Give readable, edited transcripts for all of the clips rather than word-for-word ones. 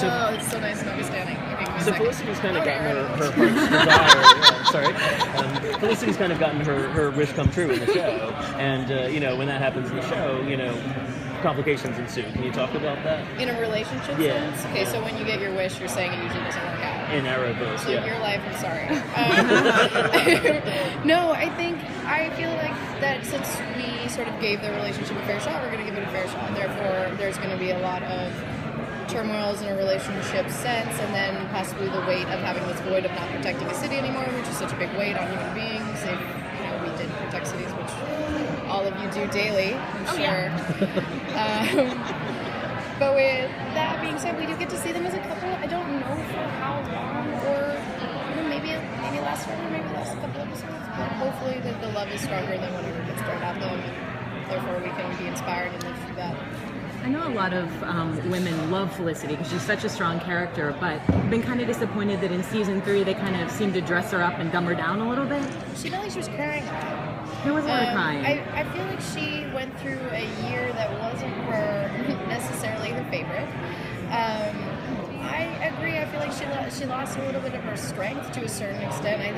Oh, it's so nice to be standing. Okay, so Felicity's kind of gotten her heart's desire. Felicity's kind of gotten her wish come true in the show, and when that happens in the show, complications ensue. Can you talk about that? In a relationship sense? Okay, so when you get your wish, you're saying it usually doesn't work out. In Erebus, so your life, I'm sorry. No, I feel like that since we sort of gave the relationship a fair shot, we're going to give it a fair shot. Therefore, there's going to be a lot of turmoils in a relationship sense, and then possibly the weight of having this void of not protecting a city anymore, which is such a big weight on human beings. If we did protect cities, which all of you do daily, I'm sure. But with that being said, we do get to see them as a couple. I don't know for how long, or maybe last forever, maybe last couple episodes. But hopefully the love is stronger than whatever gets thrown at them, and therefore we can be inspired and live through that. I know a lot of women love Felicity because she's such a strong character, but I've been kind of disappointed that in season 3 they kind of seemed to dress her up and dumb her down a little bit. She felt like she was crying a lot. There was a lot of crying. I feel like she went through a year that wasn't necessarily her favorite. I agree. I feel like she lost a little bit of her strength to a certain extent. I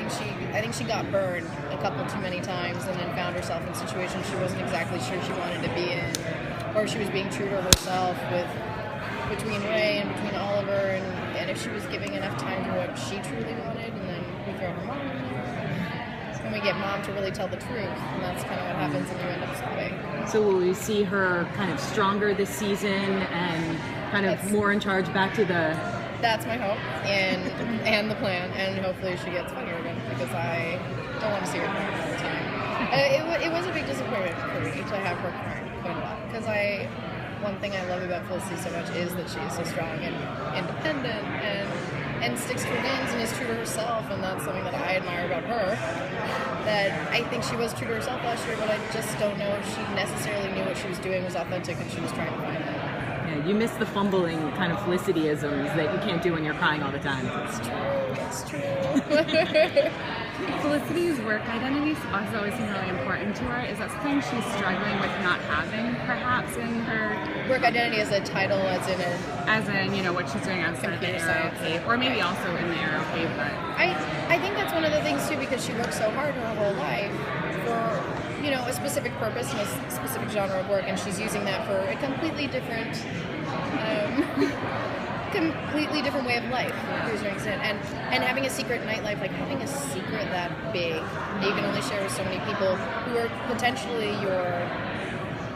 think she got burned a couple too many times, and then found herself in situations she wasn't exactly sure she wanted to be in, or she was being true to herself between Ray and between Oliver, and if she was giving enough time to what she truly wanted, and then we throw her mom in there. And we get mom to really tell the truth, and that's kind of what happens, and you end up stopping. So will we see her kind of stronger this season and kind of more in charge back to the... That's my hope, and the plan, and hopefully she gets funnier again, because I don't want to see her crying all the time. It was a big disappointment for me to have her crying quite a lot, because one thing I love about Felicity so much is that she is so strong and independent, and sticks to her guns and is true to herself, and that's something that I admire about her. That I think she was true to herself last year, but I just don't know if she necessarily knew what she was doing was authentic, and she was trying to find it. Yeah, you miss the fumbling kind of Felicity-isms that you can't do when you're crying all the time. It's true. Felicity's work identity also always seemed really important to her. Is that something she's struggling with not having, perhaps, in her... Work identity as a title, as in what she's doing outside of the Arrow Cape, or maybe also in the Arrow Cape, but... I think that's one of the things, too, because she worked so hard her whole life for, a specific purpose and a specific genre of work, and she's using that for a completely different way of life, to a certain extent. And having a secret nightlife, like having a secret that big, that you can only share with so many people who are potentially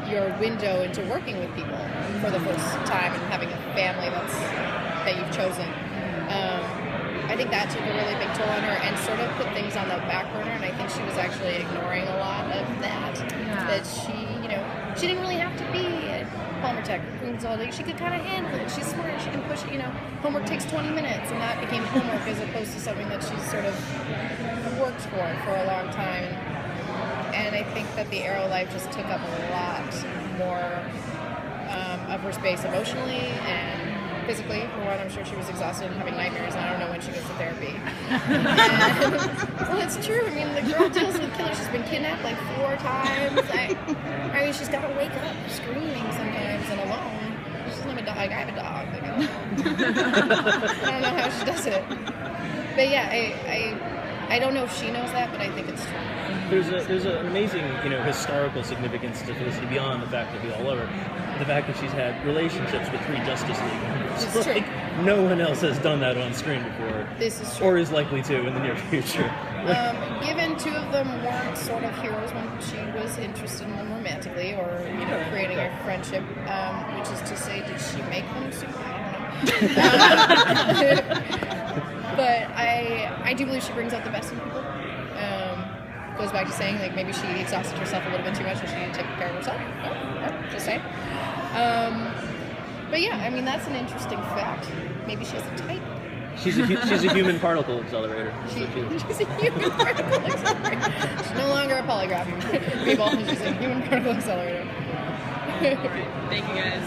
your window into working with people for the first time and having a family that you've chosen. I think that took a really big toll on her and sort of put things on the back burner, and I think she was actually ignoring a lot of that. Yeah. That she didn't really have to be at Palmer Tech, Queens all day. She could kind of handle it. She's smart. She can push it. Homework takes 20 minutes, and that became homework as opposed to something that she's sort of worked for a long time. And I think that the Arrow life just took up a lot more of her space emotionally and physically. For one, I'm sure she was exhausted and having nightmares, and I don't know when she goes to therapy. Well, it's true. I mean, the girl deals with killers. She's been kidnapped like 4 times. I mean, she's got to wake up screaming sometimes and alone. She doesn't have a dog. I have a dog. I don't know how she does it. But yeah, I don't know if she knows that, but I think it's true. There's an amazing, historical significance to Felicity beyond the fact that we all love her. The fact that she's had relationships with 3 Justice League members. It's true. No one else has done that on screen before. This is true. Or is likely to in the near future. Given 2 of them weren't sort of heroes when she was interested in them romantically, or creating a friendship, which is to say, did she make them super? I don't know. But I do believe she brings out the best in people. Goes back to saying, like, maybe she exhausted herself a little bit too much and she didn't take care of herself. Just saying. But yeah, I mean, that's an interesting fact. Maybe she's a type. She's a human particle accelerator. She's a human particle accelerator. She's no longer a polygraph. People, she's a human particle accelerator. Thank you, guys.